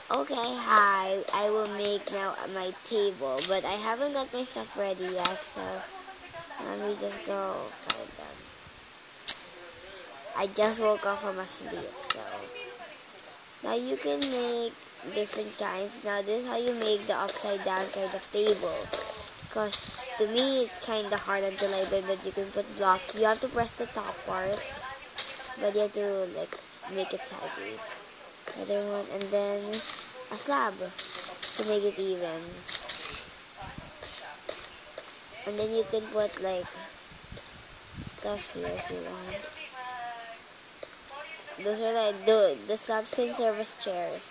Okay, hi. I will make now my table, but I haven't got my stuff ready yet, so let me just go find them. I just woke up from a sleep, so now you can make different kinds. Now this is how you make the upside down kind of table. Because to me, it's kind of hard until I learned that you can put blocks. You have to press the top part, but you have to like make it sideways. Other one, and then a slab to make it even. And then you can put like stuff here if you want. Those are like the slabs can serve as chairs.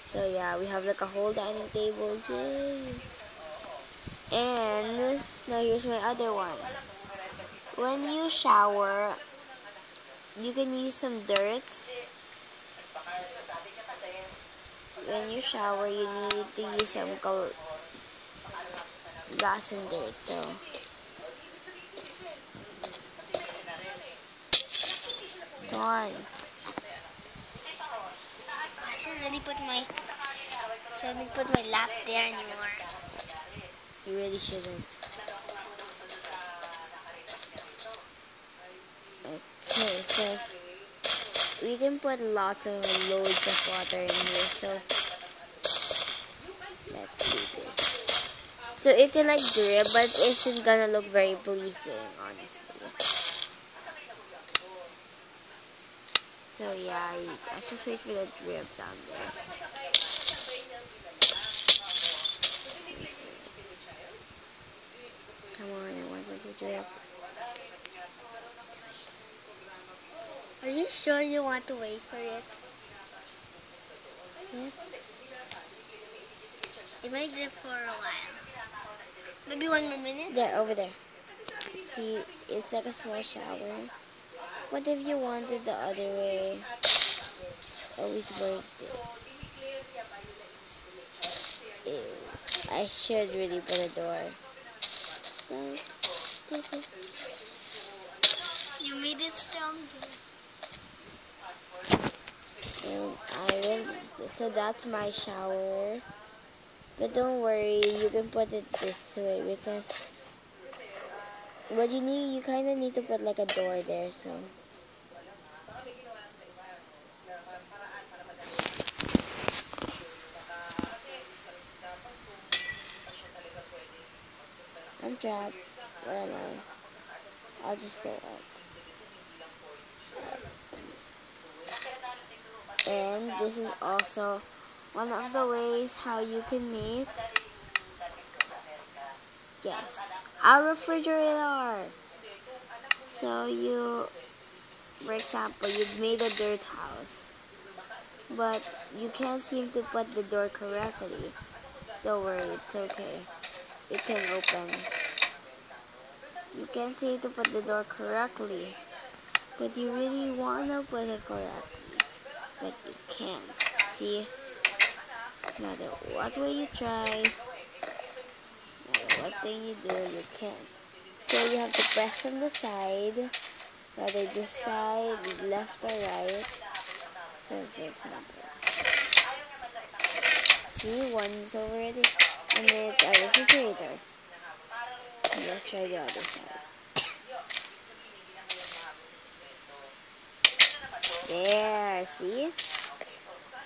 So yeah, we have like a whole dining table. Yay! And now here's my other one. When you shower, you can use some dirt. When you shower, you need to use some glass and dirt. So go on. I shouldn't put my lap there anymore. You really shouldn't. Okay, so we can put loads of loads of water in here. So let's do this. So it can like drip, but it isn't gonna look very pleasing, honestly. So yeah, I just wait for the drip down there. Come on, I want it to drip. Are you sure you want to wait for it? Yeah. It might drip for a while. Maybe 1 more minute? There, over there. See, it's like a small shower. What if you wanted the other way? Always work this. Ew. I should really put a door. You made it stronger. And I will, so that's my shower. But don't worry, you can put it this way because what you kind of need to put like a door there, so. I'm trapped. Where am I? I'll just go up. And this is also one of the ways how you can make, yes, a refrigerator. So you, for example, you've made a dirt house, but you can't seem to put the door correctly. Don't worry, it's okay. It can open. You can't seem to put the door correctly, but you really want to put it correctly, but you can't. See? No matter what way you try, no matter what thing you do, you can't. So you have to press from the side, whether this side, left or right. So for example, see, one's already, and it's a refrigerator. And let's try the other side. There, see?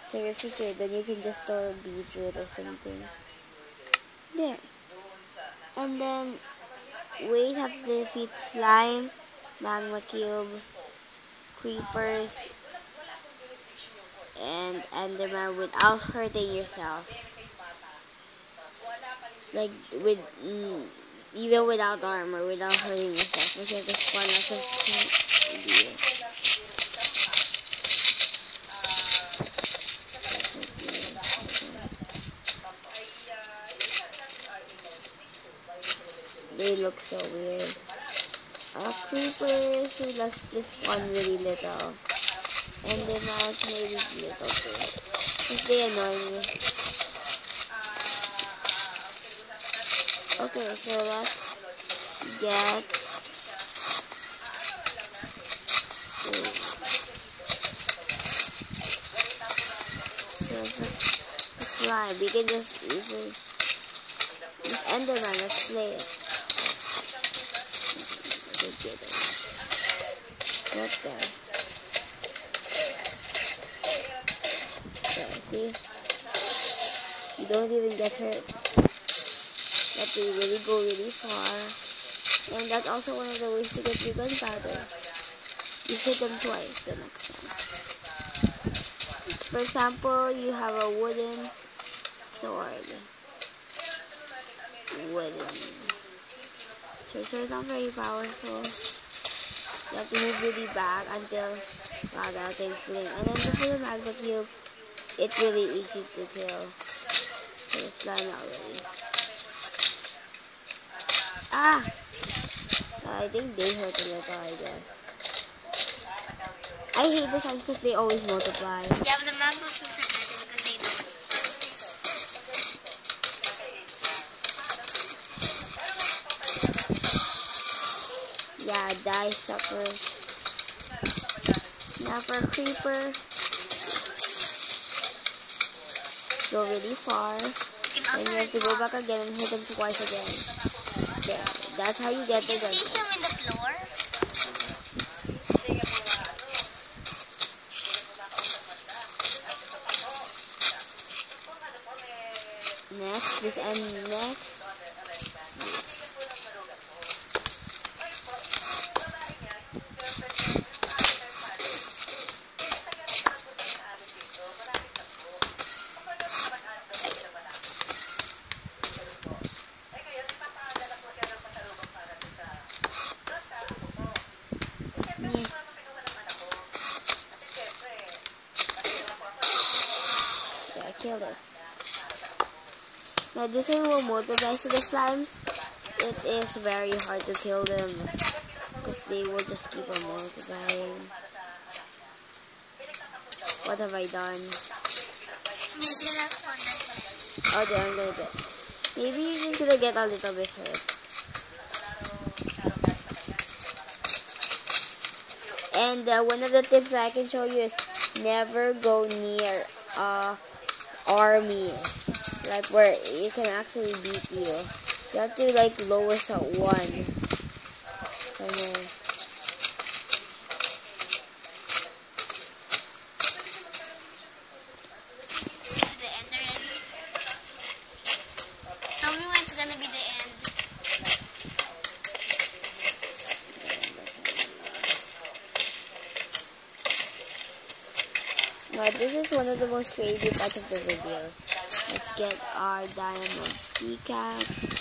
It's a refrigerator, then you can just store beetroot or something. There. And then ways have to defeat slime, magma cube, creepers, and enderman without hurting yourself. Like with even without armor, without hurting yourself. Which is just one of the they look so weird. Creepers who just spawn really little. And then maybe little too. Because they annoy me. Okay, so let's get slime. We can just use Enderman. Let's play it. What the? Okay, see? You don't even get hurt. But they really go really far. And that's also one of the ways to get your gunpowder. You hit them twice the next time. For example, you have a wooden sword. So swords not very powerful. You have to move really back until that thing's fling. And then for the magma cube, it's really easy to kill. So the slime already. Ah! I think they hurt a little, I guess. I hate the slimes because they always multiply. Yeah, but the magma cubes are better because they don't. Yeah, die sucker. Now for a creeper. Go really far. And you have to go back again and hit them twice again. Yeah, that's how you get the gun. Did you see him in the floor? Next, this and next. Yeah, I killed it. Now this one will multiply to the slimes. It is very hard to kill them because they will just keep on multiplying. What have I done? Oh, there, I'm gonna get. Maybe you're just gonna get a little bit hurt. And one of the tips I can show you is never go near army. Like where you can actually beat you. You have to like lowest at 1. Somewhere. Is the end already? Tell me when it's gonna be the end. Now this is one of the most crazy parts of the video. Let's get our diamond pickaxe.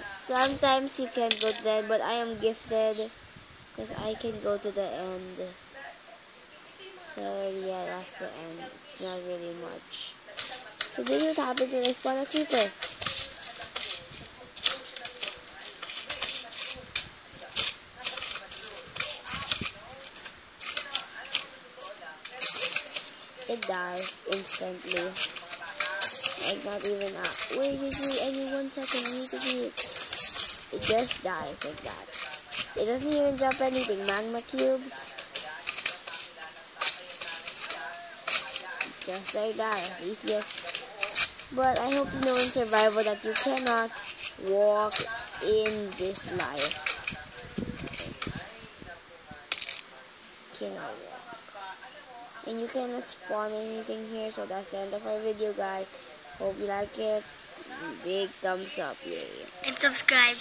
Sometimes you can go there, but I am gifted because I can go to the end. So yeah, that's the end. It's not really much. So this is what happens when I spawn a creeper. It dies instantly. Like not even wait, every 1 second I need to do it. It just dies like that. It doesn't even drop anything. Magma cubes. Just like that. It's easiest. But I hope you know in survival that you cannot walk in this life. Cannot walk. And you cannot spawn anything here, so that's the end of our video, guys. Hope you like it. Big thumbs up, yay. And subscribe.